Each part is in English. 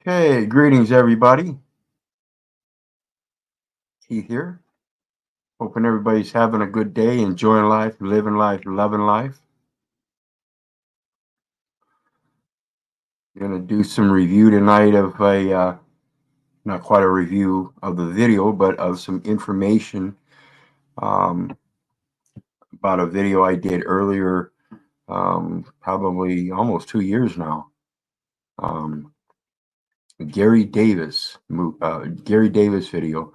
Hey, greetings everybody. Keith here. Hoping everybody's having a good day, enjoying life, living life, loving life. Gonna do some review tonight of not quite a review of the video, but of some information um, about a video I did earlier, probably almost 2 years now. Um, Gary Davis video,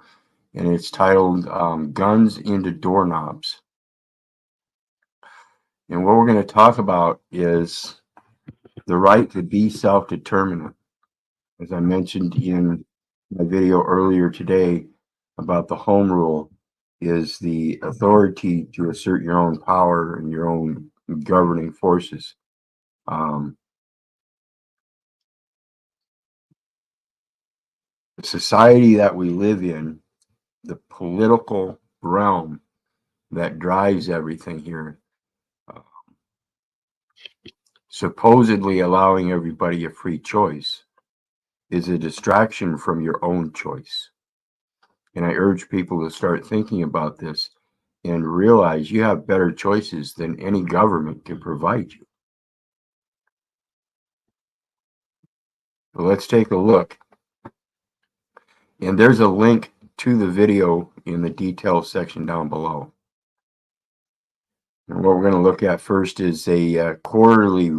and it's titled "Guns into Doorknobs." And what we're going to talk about is the right to be self-determinant. As I mentioned in my video earlier today about the home rule, is the authority to assert your own power and your own governing forces. Um, the society that we live in, the political realm that drives everything here, uh, supposedly allowing everybody a free choice, is a distraction from your own choice. And I urge people to start thinking about this and realize you have better choices than any government can provide you. So let's take a look. And there's a link to the video in the details section down below. And what we're going to look at first is a quarterly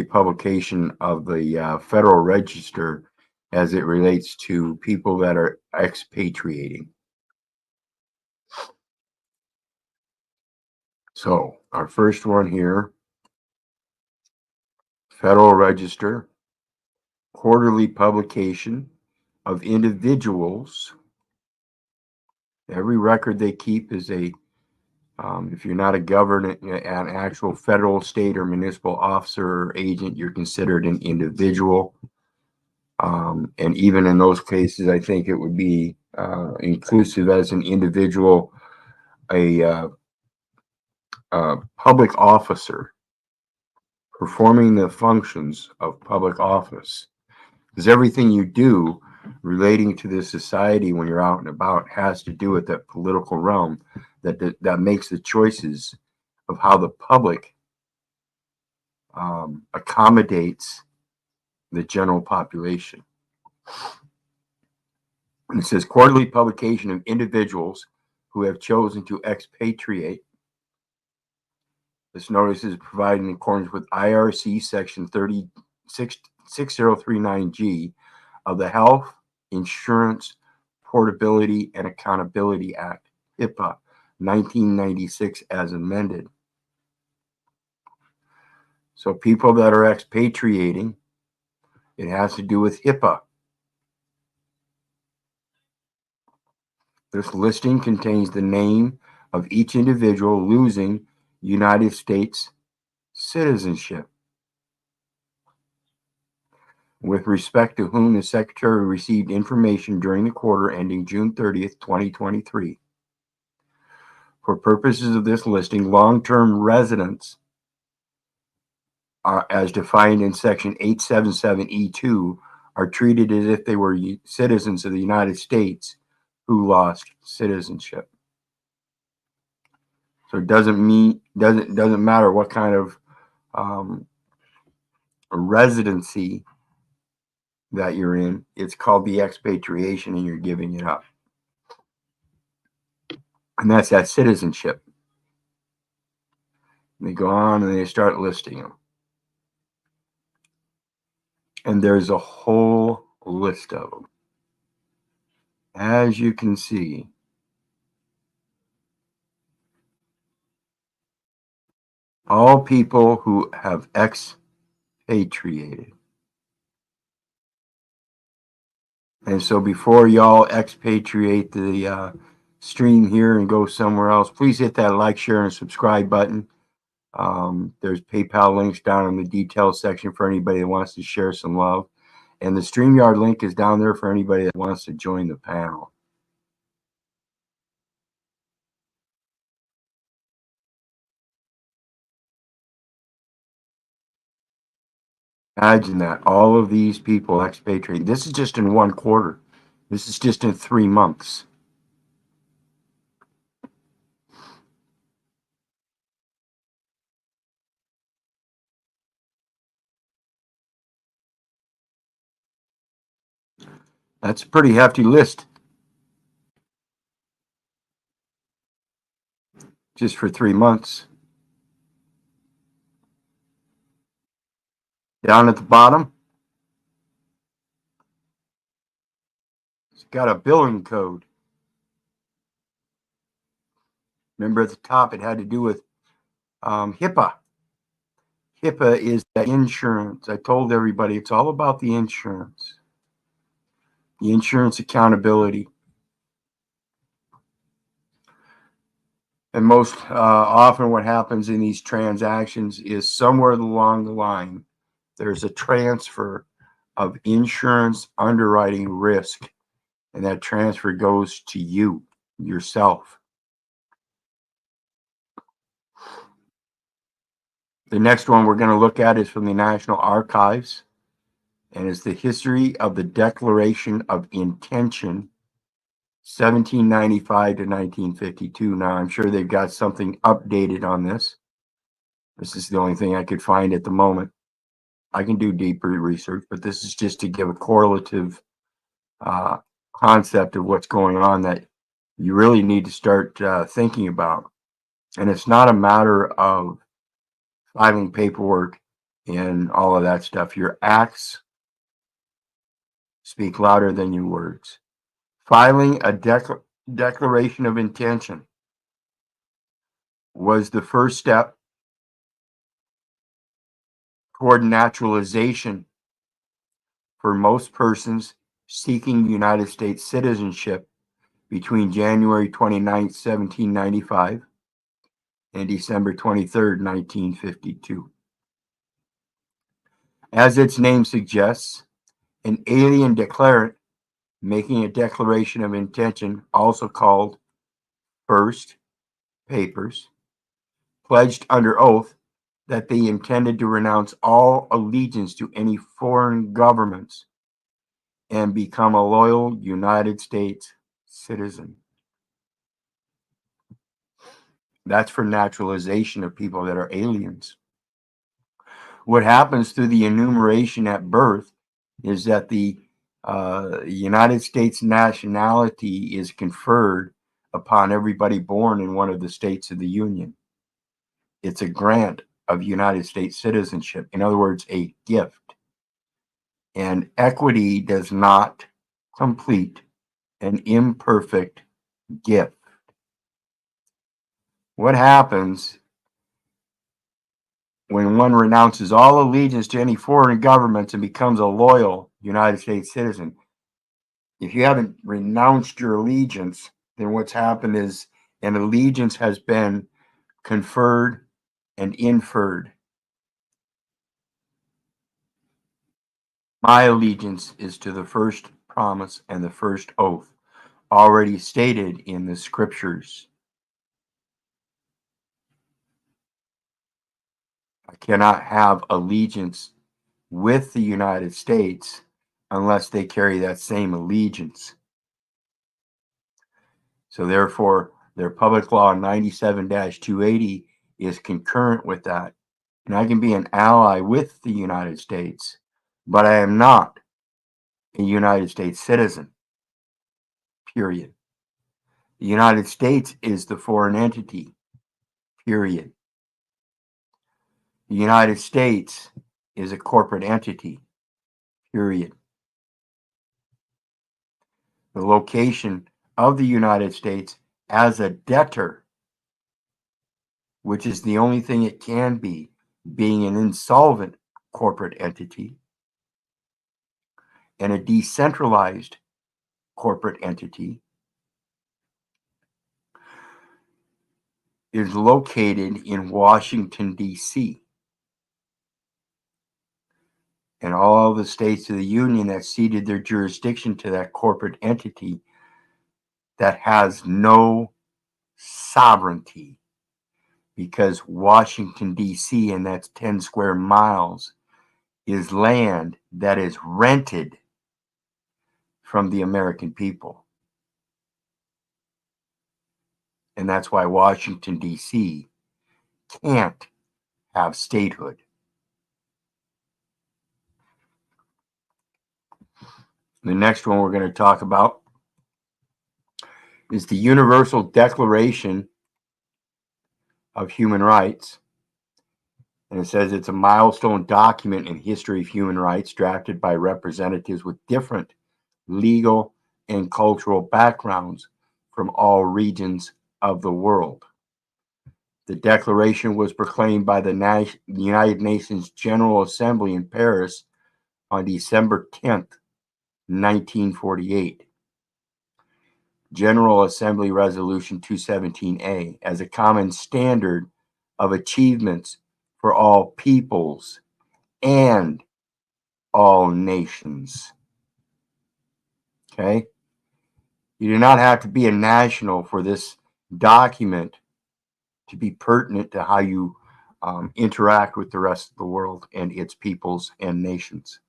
publication of the Federal Register as it relates to people that are expatriating. So our first one here, Federal Register, quarterly publication of individuals. Every record they keep is if you're not a government, an actual federal, state, or municipal officer or agent, you're considered an individual. And even in those cases, I think it would be inclusive as an individual, a public officer performing the functions of public office. Because everything you do relating to this society when you're out and about has to do with that political realm that makes the choices of how the public accommodates the general population. And it says quarterly publication of individuals who have chosen to expatriate. This notice is provided in accordance with IRC section 6039G of the Health Insurance Portability and Accountability Act, HIPAA, 1996, as amended. So people that are expatriating, it has to do with HIPAA. This listing contains the name of each individual losing United States citizenship, with respect to whom the Secretary received information during the quarter ending June 30th, 2023. For purposes of this listing, long-term residents as defined in Section 877E2 are treated as if they were citizens of the United States who lost citizenship. So it doesn't matter what kind of residency that you're in. It's called the expatriation, and you're giving it up, and that's that citizenship. And they go on and they start listing them, and there's a whole list of them, as you can see. All people who have expatriated. And so before y'all expatriate the stream here and go somewhere else, please hit that like, share, and subscribe button. There's PayPal links down in the details section for anybody that wants to share some love. And the StreamYard link is down there for anybody that wants to join the panel. Imagine that. All of these people expatriate. This is just in one quarter. This is just in 3 months. That's a pretty hefty list just for 3 months. Down at the bottom, it's got a billing code. Remember at the top, it had to do with HIPAA. HIPAA is the insurance. I told everybody it's all about the insurance accountability. And most often what happens in these transactions is somewhere along the line, there's a transfer of insurance underwriting risk, and that transfer goes to you, yourself. The next one we're going to look at is from the National Archives, and it's the history of the Declaration of Intention, 1795 to 1952. Now, I'm sure they've got something updated on this. This is the only thing I could find at the moment. I can do deeper research, but this is just to give a correlative concept of what's going on that you really need to start thinking about. And it's not a matter of filing paperwork and all of that stuff. Your acts speak louder than your words. Filing a declaration of intention was the first step toward naturalization for most persons seeking United States citizenship between January 29, 1795 and December 23, 1952. As its name suggests, an alien declarant making a declaration of intention, also called first papers, pledged under oath that they intended to renounce all allegiance to any foreign governments and become a loyal United States citizen. That's for naturalization of people that are aliens. What happens through the enumeration at birth is that the United States nationality is conferred upon everybody born in one of the states of the Union. It's a grant of United States citizenship. In other words, a gift. And equity does not complete an imperfect gift. What happens when one renounces all allegiance to any foreign governments and becomes a loyal United States citizen? If you haven't renounced your allegiance, then what's happened is an allegiance has been conferred and inferred. My allegiance is to the first promise and the first oath already stated in the scriptures. I cannot have allegiance with the United States unless they carry that same allegiance. So therefore, their public law 97-280 is concurrent with that. And I can be an ally with the United States, but I am not a United States citizen, period. The United States is the foreign entity, period. The United States is a corporate entity, period. The location of the United States as a debtor, which is the only thing it can be, being an insolvent corporate entity and a decentralized corporate entity, is located in Washington, D.C. And all the states of the Union that ceded their jurisdiction to that corporate entity that has no sovereignty, because Washington, D.C., and that's 10 square miles, is land that is rented from the American people. And that's why Washington, D.C. can't have statehood. The next one we're going to talk about is the Universal Declaration of Human Rights. And it says it's a milestone document in history of human rights drafted by representatives with different legal and cultural backgrounds from all regions of the world. The declaration was proclaimed by the United Nations General Assembly in Paris on December 10th, 1948. General Assembly Resolution 217A as a common standard of achievements for all peoples and all nations. Okay? You do not have to be a national for this document to be pertinent to how you interact with the rest of the world and its peoples and nations.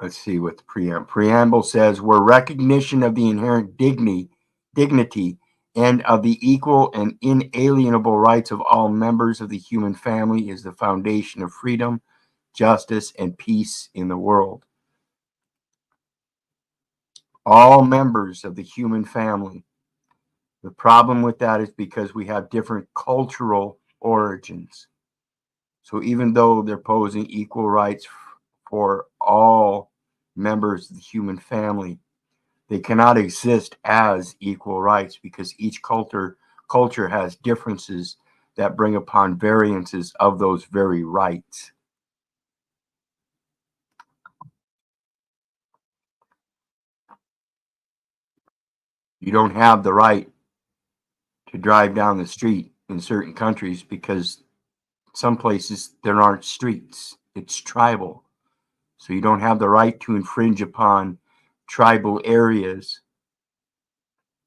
Let's see what the preamble says. Where recognition of the inherent dignity and of the equal and inalienable rights of all members of the human family is the foundation of freedom, justice, and peace in the world. All members of the human family. The problem with that is because we have different cultural origins. So even though they're posing equal rights for all members of the human family, they cannot exist as equal rights because each culture has differences that bring upon variances of those very rights. You don't have the right to drive down the street in certain countries because some places there aren't streets. It's tribal. So you don't have the right to infringe upon tribal areas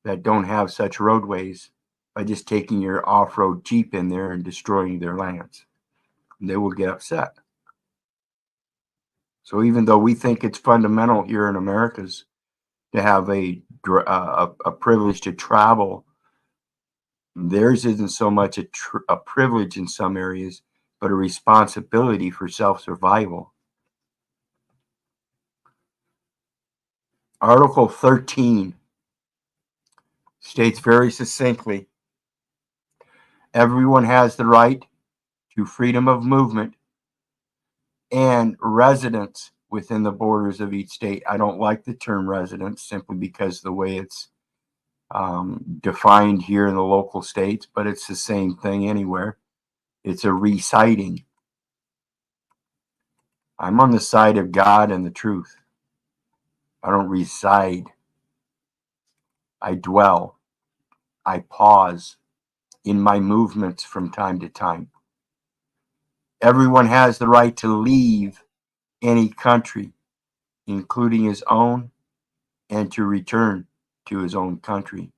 that don't have such roadways by just taking your off-road Jeep in there and destroying their lands. And they will get upset. So even though we think it's fundamental here in Americas to have a privilege to travel, theirs isn't so much a privilege in some areas, but a responsibility for self-survival. Article 13 states very succinctly, everyone has the right to freedom of movement and residence within the borders of each state. I don't like the term residence simply because the way it's defined here in the local states, but it's the same thing anywhere. It's a reciting. I'm on the side of God and the truth. I don't reside. I dwell. I pause in my movements from time to time. Everyone has the right to leave any country, including his own, and to return to his own country.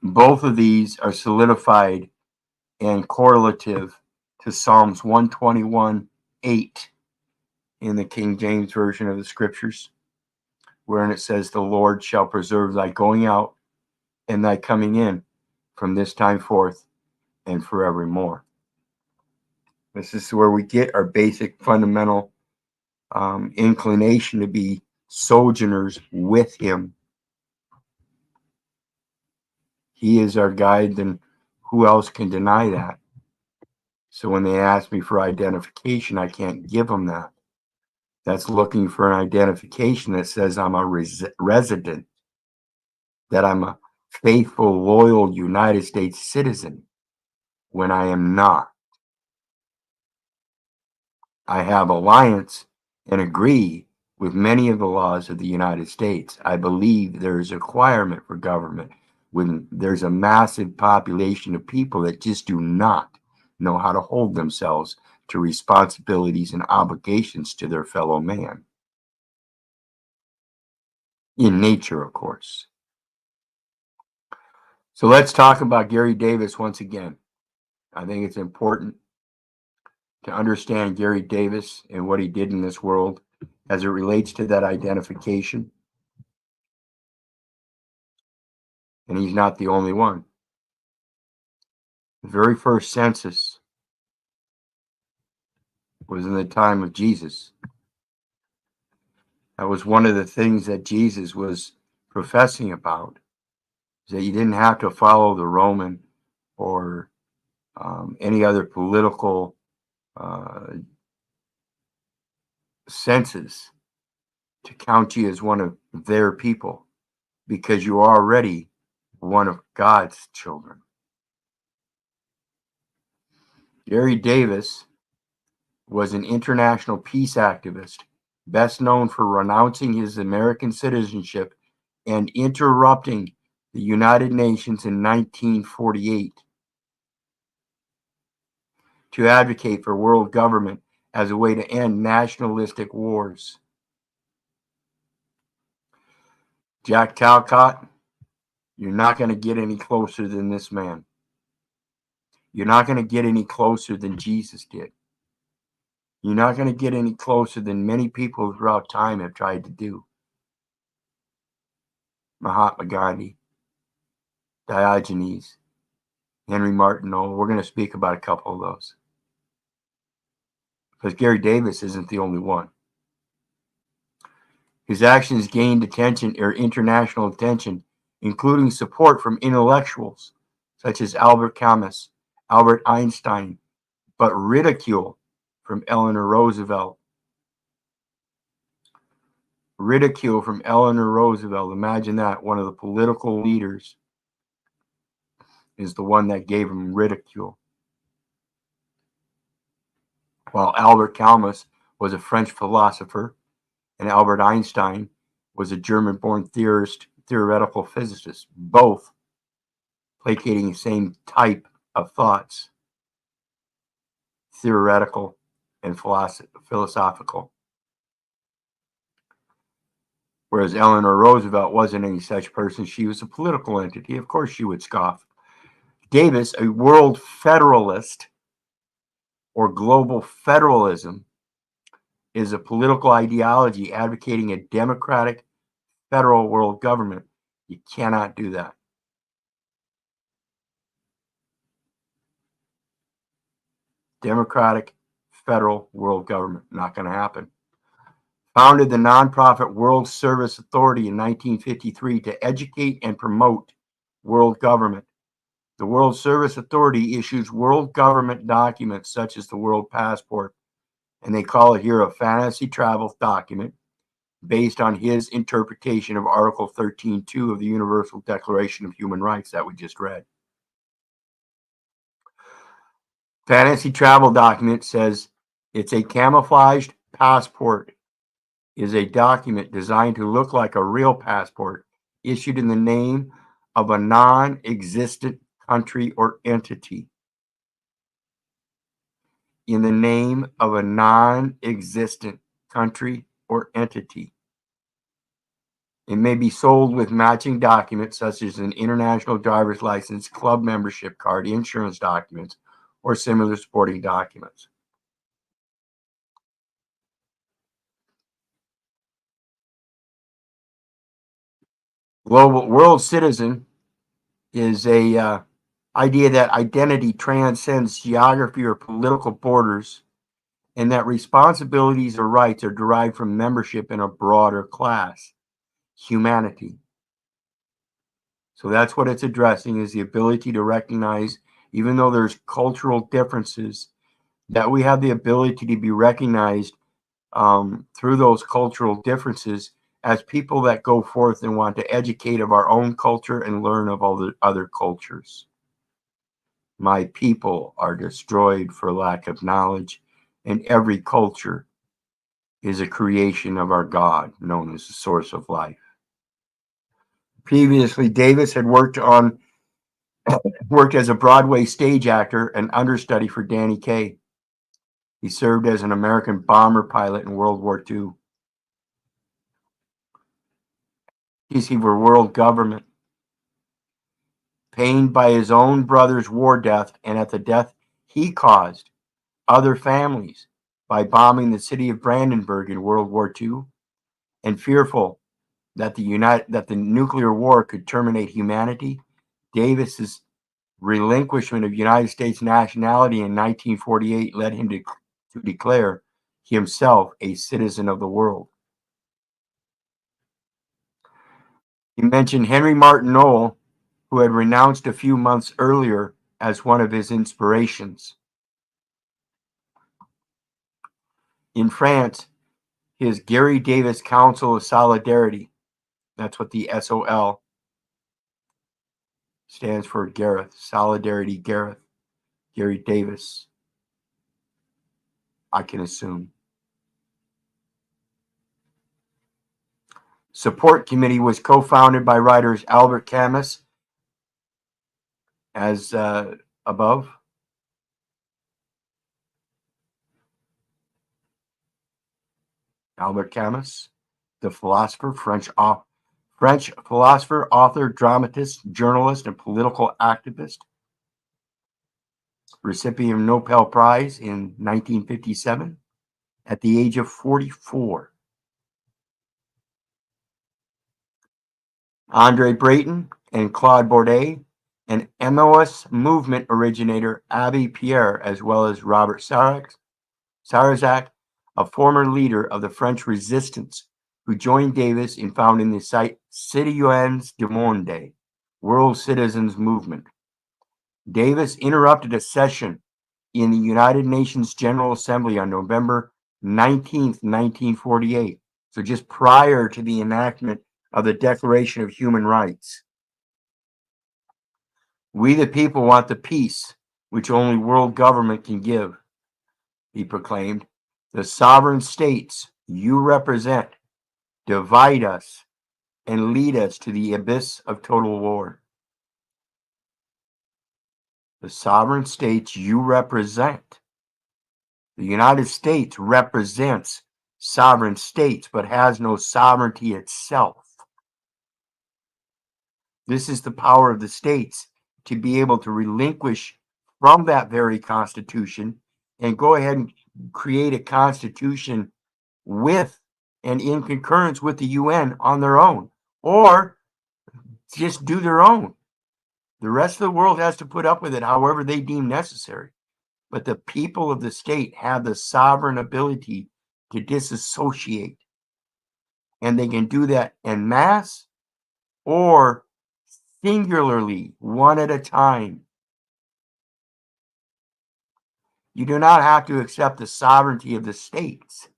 Both of these are solidified and correlative to Psalms 121:8 in the King James Version of the Scriptures, wherein it says, the Lord shall preserve thy going out and thy coming in from this time forth and forevermore. This is where we get our basic fundamental inclination to be sojourners with him. He is our guide, then who else can deny that? So when they ask me for identification, I can't give them that. That's looking for an identification that says I'm a resident, that I'm a faithful, loyal United States citizen, when I am not. I have alliance and agree with many of the laws of the United States. I believe there is a requirement for government when there's a massive population of people that just do not know how to hold themselves to responsibilities and obligations to their fellow man. In nature, of course. So let's talk about Gary Davis once again. I think it's important to understand Gary Davis and what he did in this world as it relates to that identification. And he's not the only one. The very first census was in the time of Jesus. That was one of the things that Jesus was professing about, is that you didn't have to follow the Roman or any other political census to count you as one of their people, because you are already one of God's children. Gary Davis was an international peace activist, best known for renouncing his American citizenship and interrupting the United Nations in 1948 to advocate for world government as a way to end nationalistic wars. Jack Talcott, you're not going to get any closer than this man. You're not going to get any closer than Jesus did. You're not going to get any closer than many people throughout time have tried to do. Mahatma Gandhi, Diogenes, Henry Martineau. We're going to speak about a couple of those, because Gary Davis isn't the only one. His actions gained attention or international attention, including support from intellectuals such as Albert Camus, Albert Einstein, but ridicule from Eleanor Roosevelt. Ridicule from Eleanor Roosevelt. Imagine that. One of the political leaders is the one that gave him ridicule. While Albert Camus was a French philosopher and Albert Einstein was a German-born theoretical physicist, both placating the same type of thoughts, theoretical and philosophical. Whereas Eleanor Roosevelt wasn't any such person. She was a political entity. Of course she would scoff. Davis, a world federalist or global federalism, is a political ideology advocating a democratic federal world government. You cannot do that. Democratic federal world government, not going to happen. Founded the nonprofit World Service Authority in 1953 to educate and promote world government. The World Service Authority issues world government documents such as the World Passport, and they call it here a fantasy travel document based on his interpretation of Article 13.2 of the Universal Declaration of Human Rights that we just read. Fantasy travel document says it's a camouflaged passport, is a document designed to look like a real passport issued in the name of a non-existent country or entity. In the name of a non-existent country or entity. It may be sold with matching documents such as an international driver's license, club membership card, insurance documents, or similar supporting documents. Global world citizen is a idea that identity transcends geography or political borders, and that responsibilities or rights are derived from membership in a broader class, humanity. So that's what it's addressing, is the ability to recognize, even though there's cultural differences, that we have the ability to be recognized through those cultural differences as people that go forth and want to educate of our own culture and learn of all the other cultures. My people are destroyed for lack of knowledge, and every culture is a creation of our God, known as the source of life. Previously, Davis had worked as a Broadway stage actor and understudy for Danny Kaye. He served as an American bomber pilot in World War II. He for world government. Pained by his own brother's war death and at the death he caused other families by bombing the city of Brandenburg in World War II, and fearful that the nuclear war could terminate humanity, Davis's relinquishment of United States nationality in 1948 led him to declare himself a citizen of the world. He mentioned Henry Martineau, who had renounced a few months earlier, as one of his inspirations. In France, his Gary Davis Council of Solidarity, that's what the SOL stands for, Gareth, Solidarity Gareth, Gary Davis, I can assume. Support Committee was co-founded by writers Albert Camus, as above. Albert Camus, the philosopher, French philosopher, author, dramatist, journalist, and political activist. Recipient of Nobel Prize in 1957 at the age of 44. Andre Breton and Claude Bourdieu, and MOS movement originator Abbé Pierre, as well as Robert Sarrazac, a former leader of the French resistance, who joined Davis in founding the Citoyens du Monde, World Citizens Movement. Davis interrupted a session in the United Nations General Assembly on November 19th, 1948, so just prior to the enactment of the Declaration of Human Rights. We the people want the peace which only world government can give, he proclaimed. The sovereign states you represent divide us and lead us to the abyss of total war. The sovereign states you represent. The United States represents sovereign states, but has no sovereignty itself. This is the power of the states to be able to relinquish from that very constitution and go ahead and create a constitution with and in concurrence with the UN on their own, or just do their own. The rest of the world has to put up with it however they deem necessary. But the people of the state have the sovereign ability to disassociate. And they can do that en masse or singularly, one at a time. You do not have to accept the sovereignty of the states,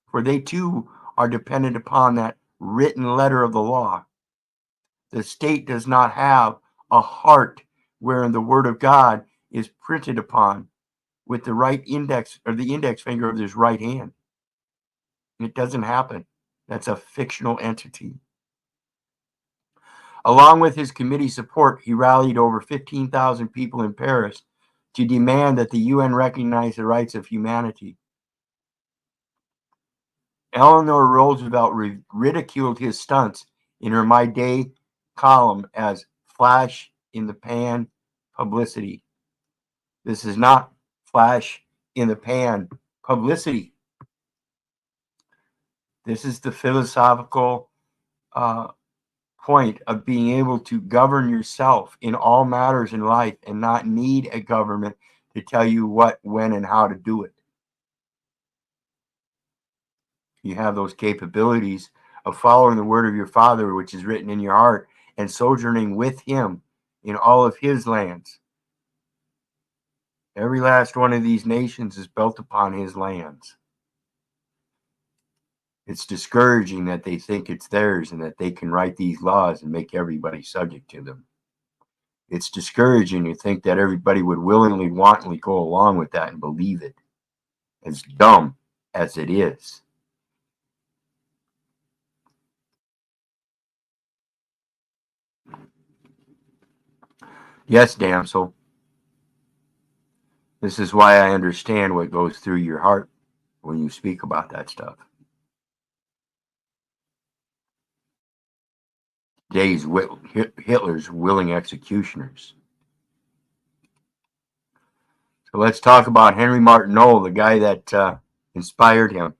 for they too are dependent upon that written letter of the law. The state does not have a heart wherein the word of God is printed upon with the right index or the index finger of his right hand. It doesn't happen. That's a fictional entity. Along with his committee support, he rallied over 15,000 people in Paris to demand that the UN recognize the rights of humanity. Eleanor Roosevelt ridiculed his stunts in her My Day column as flash in the pan publicity. This is not flash in the pan publicity. This is the philosophical point of being able to govern yourself in all matters in life and not need a government to tell you what, when, and how to do it. You have those capabilities of following the word of your Father, which is written in your heart, and sojourning with him in all of his lands. Every last one of these nations is built upon his lands. It's discouraging that they think it's theirs and that they can write these laws and make everybody subject to them. It's discouraging to think that everybody would willingly, wantonly go along with that and believe it, as dumb as it is. Yes, damsel. This is why I understand what goes through your heart when you speak about that stuff. Today's Hitler's willing executioners. So let's talk about Henry Martin Noll, the guy that inspired him.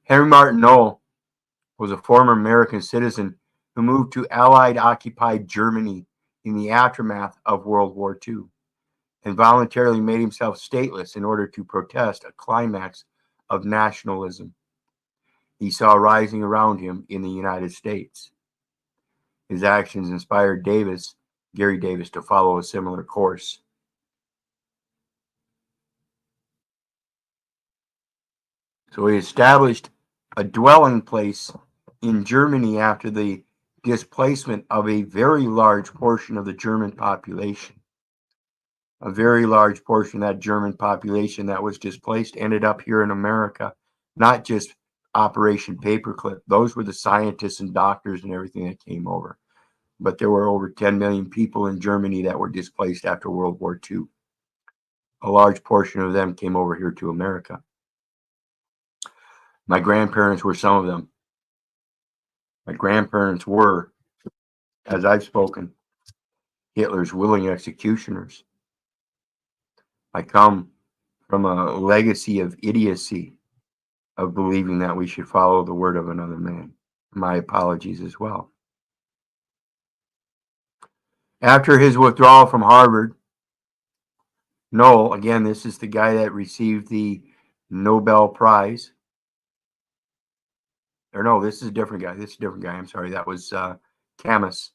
Henry Martin Noll was a former American citizen who moved to Allied-occupied Germany in the aftermath of World War II and voluntarily made himself stateless in order to protest a climax of nationalism he saw rising around him in the United States. His actions inspired Gary Davis, to follow a similar course. So he established a dwelling place in Germany after the displacement of a very large portion of the German population. A very large portion of that German population that was displaced ended up here in America, not just Operation Paperclip. Those were the scientists and doctors and everything that came over. But there were over 10 million people in Germany that were displaced after World War II. A large portion of them came over here to America. My grandparents were some of them. My grandparents were, as I've spoken, Hitler's willing executioners. I come from a legacy of idiocy, of believing that we should follow the word of another man. My apologies as well. After his withdrawal from Harvard, Noll, again, this is the guy that received the Nobel Prize. Or no, this is a different guy. This is a different guy. I'm sorry. That was Camus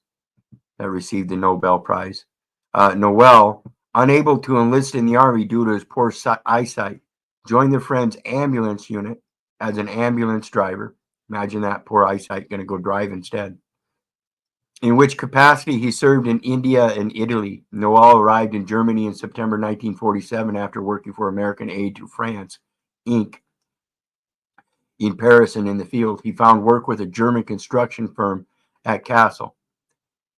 that received the Nobel Prize. Noel, unable to enlist in the army due to his poor eyesight, joined the Friends ambulance unit as an ambulance driver. Imagine that, poor eyesight, going to go drive instead. In which capacity he served in India and Italy. Noel arrived in Germany in September 1947 after working for American Aid to France, Inc. in Paris and in the field. He found work with a German construction firm at Kassel.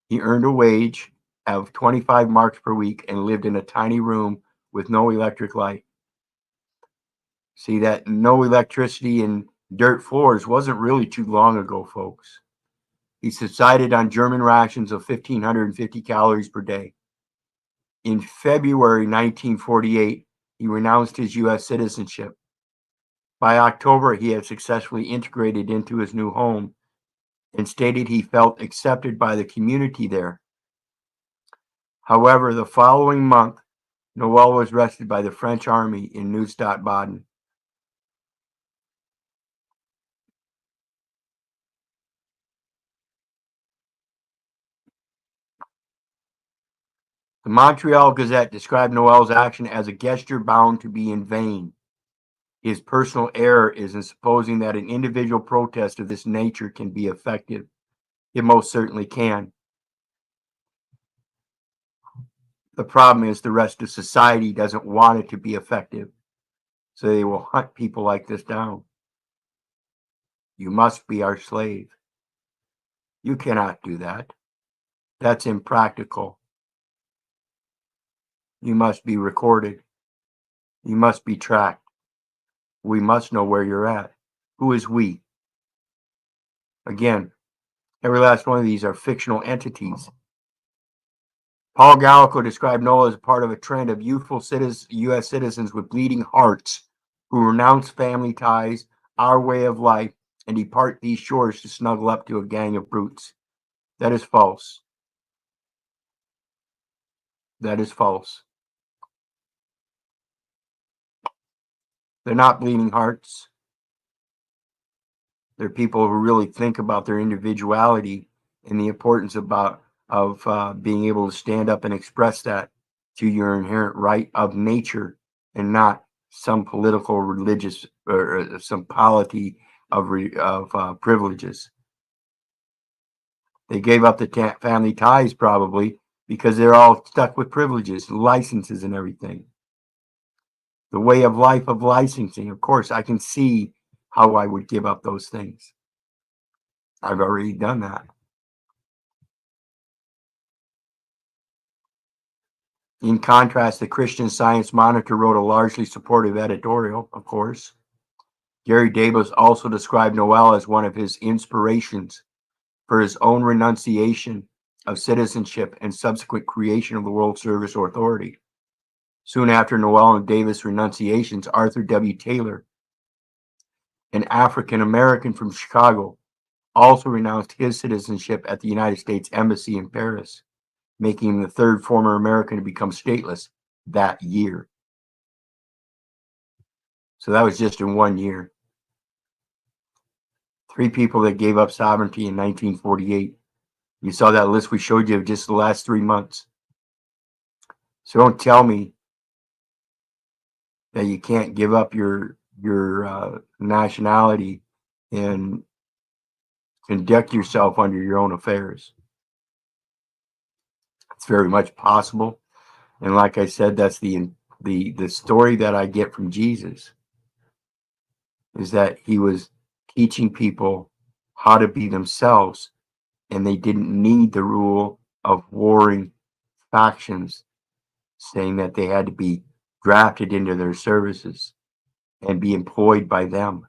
He earned a wage of 25 marks per week and lived in a tiny room with no electric light. See, that no electricity and dirt floors wasn't really too long ago, folks. He subsisted on German rations of 1,550 calories per day. In February 1948, he renounced his U.S. citizenship. By October, he had successfully integrated into his new home and stated he felt accepted by the community there. However, the following month, Noel was arrested by the French army in Neustadt, Baden. The Montreal Gazette described Noel's action as a gesture bound to be in vain. His personal error is in supposing that an individual protest of this nature can be effective. It most certainly can. The problem is the rest of society doesn't want it to be effective, so they will hunt people like this down. You must be our slave. You cannot do that. That's impractical. You must be recorded. You must be tracked. We must know where you're at. Who is we? Again, every last one of these are fictional entities. Paul Gallico described Noel as part of a trend of youthful U.S. citizens with bleeding hearts who renounce family ties, our way of life, and depart these shores to snuggle up to a gang of brutes. That is false. That is false. They're not bleeding hearts. They're people who really think about their individuality and the importance of being able to stand up and express that to your inherent right of nature, and not some political, religious, or some polity of privileges. They gave up the family ties probably because they're all stuck with privileges, licenses, and everything. The way of life of licensing. Of course, I can see how I would give up those things. I've already done that. In contrast, the Christian Science Monitor wrote a largely supportive editorial, of course. Gary Davis also described Noel as one of his inspirations for his own renunciation of citizenship and subsequent creation of the World Service Authority. Soon after Llewellyn Davis' renunciations, Arthur W. Taylor, an African American from Chicago, also renounced his citizenship at the United States Embassy in Paris, making him the third former American to become stateless that year. So that was just in 1 year. 3 people that gave up sovereignty in 1948. You saw that list we showed you of just the last 3 months. So don't tell me that you can't give up your nationality and conduct yourself under your own affairs. It's very much possible. And like I said, that's the story that I get from Jesus, is that he was teaching people how to be themselves, and they didn't need the rule of warring factions saying that they had to be drafted into their services and be employed by them.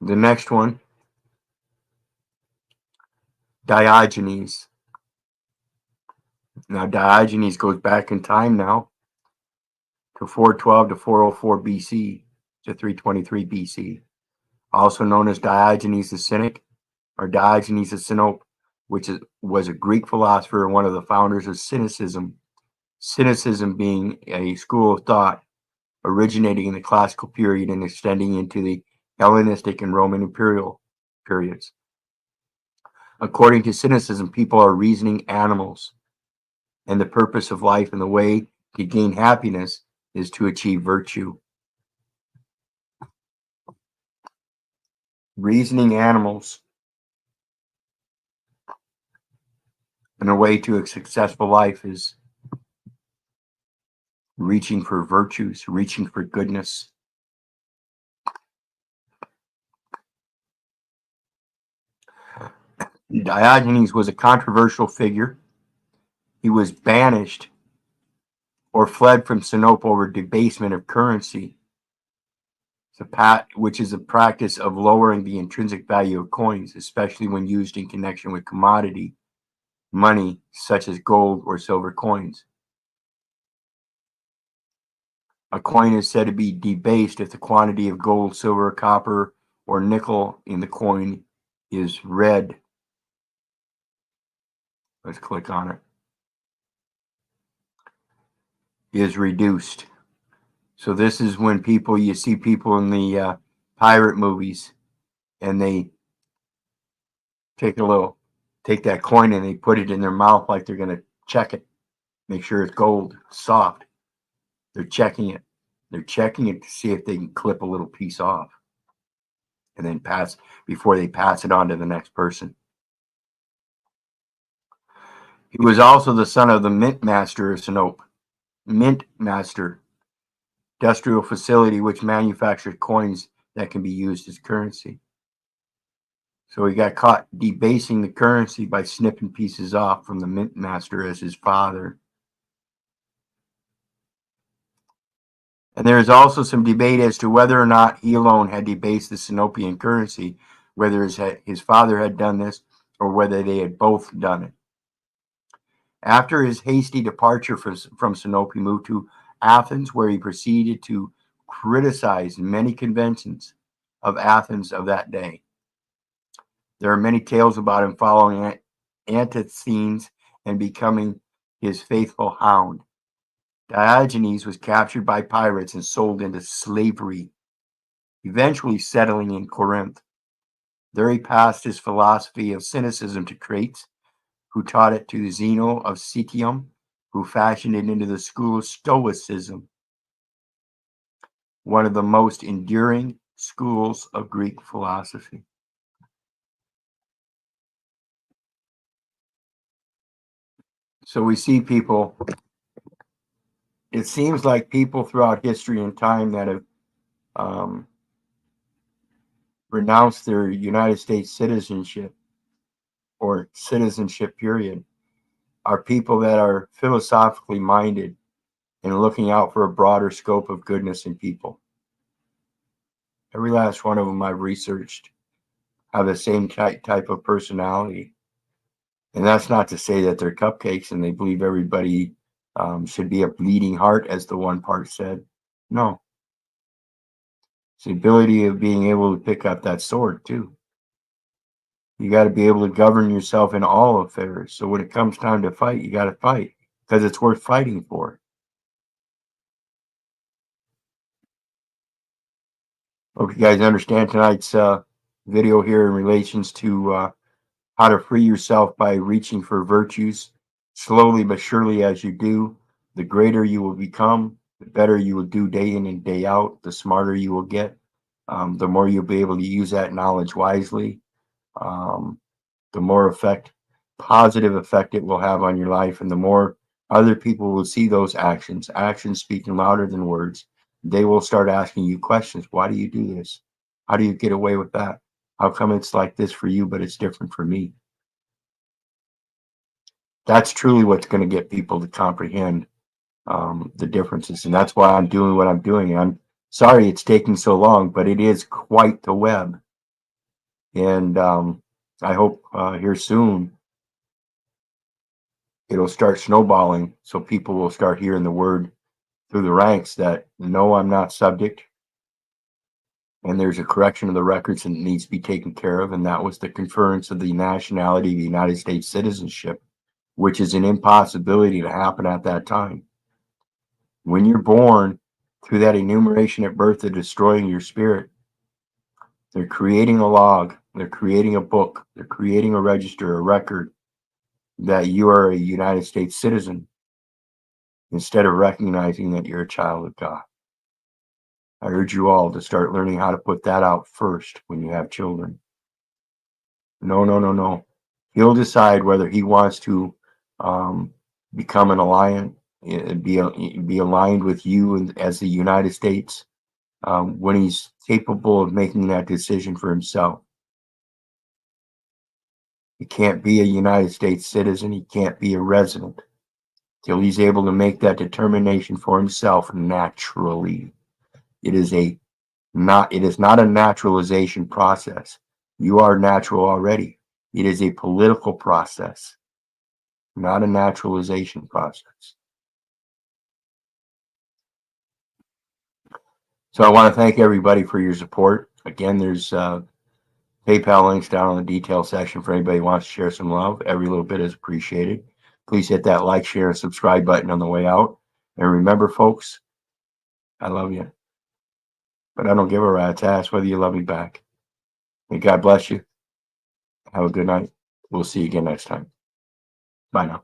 The next one, Diogenes. Now, Diogenes goes back in time now to 412 to 404 BC to 323 BC, also known as Diogenes the Cynic or Diogenes the Sinope, which was a Greek philosopher and one of the founders of Cynicism. Cynicism being a school of thought originating in the classical period and extending into the Hellenistic and Roman imperial periods. According to Cynicism, people are reasoning animals, and the purpose of life and the way to gain happiness is to achieve virtue. Reasoning animals, and the way to a successful life is reaching for virtues, reaching for goodness. Diogenes was a controversial figure. He was banished or fled from Sinope over debasement of currency, which is a practice of lowering the intrinsic value of coins, especially when used in connection with commodity money such as gold or silver coins. A coin is said to be debased if the quantity of gold, silver, copper, or nickel in the coin is red. Let's click on it. Is reduced. So this is when you see people in the pirate movies, and they take that coin and they put it in their mouth like they're going to check it, make sure it's gold, soft. They're checking it. They're checking it to see if they can clip a little piece off, and then before they pass it on to the next person. He was also the son of the mint master of Sinope. Mint master, industrial facility which manufactured coins that can be used as currency. So he got caught debasing the currency by snipping pieces off from the mint master as his father. And there is also some debate as to whether or not he alone had debased the Sinopian currency, whether his father had done this or whether they had both done it. After his hasty departure from Sinope, he moved to Athens, where he proceeded to criticize many conventions of Athens of that day. There are many tales about him following Antisthenes and becoming his faithful hound. Diogenes was captured by pirates and sold into slavery, eventually settling in Corinth. There he passed his philosophy of cynicism to Crates, who taught it to Zeno of Citium, who fashioned it into the school of Stoicism, one of the most enduring schools of Greek philosophy. So we see people, it seems like people throughout history and time that have renounced their United States citizenship or citizenship period are people that are philosophically minded and looking out for a broader scope of goodness in people. Every last one of them I've researched have the same type of personality. And that's not to say that they're cupcakes and they believe everybody should be a bleeding heart, as the one part said. No, it's the ability of being able to pick up that sword too. You got to be able to govern yourself in all affairs. So when it comes time to fight, you got to fight because it's worth fighting for. Hope you guys understand tonight's video here in relations to how to free yourself by reaching for virtues. Slowly but surely, as you do, the greater you will become, the better you will do day in and day out, the smarter you will get, the more you'll be able to use that knowledge wisely, the more positive effect it will have on your life, and the more other people will see those actions speaking louder than words. They will start asking you questions. Why do you do this? How do you get away with that? How come it's like this for you, but it's different for me? That's truly what's going to get people to comprehend the differences. And that's why I'm doing what I'm doing. I'm sorry it's taking so long, but it is quite the web. And I hope here soon it'll start snowballing so people will start hearing the word through the ranks that no, I'm not subject. And there's a correction of the records that needs to be taken care of. And that was the conference of the nationality of the United States citizenship, which is an impossibility to happen at that time. When you're born, through that enumeration at birth of destroying your spirit, they're creating a log, they're creating a book, they're creating a register, a record that you are a United States citizen instead of recognizing that you're a child of God. I urge you all to start learning how to put that out first when you have children. No, no, no, no. He'll decide whether he wants to become an alliance, be aligned with you as the United States when he's capable of making that decision for himself. He can't be a United States citizen. He can't be a resident till he's able to make that determination for himself naturally. It is not a naturalization process. You are natural already. It is a political process, not a naturalization process. So I want to thank everybody for your support. Again, there's PayPal links down in the detail section for anybody who wants to share some love. Every little bit is appreciated. Please hit that like, share, and subscribe button on the way out. And remember, folks, I love you, but I don't give a rat's ass whether you love me back. May God bless you. Have a good night. We'll see you again next time. Bye now.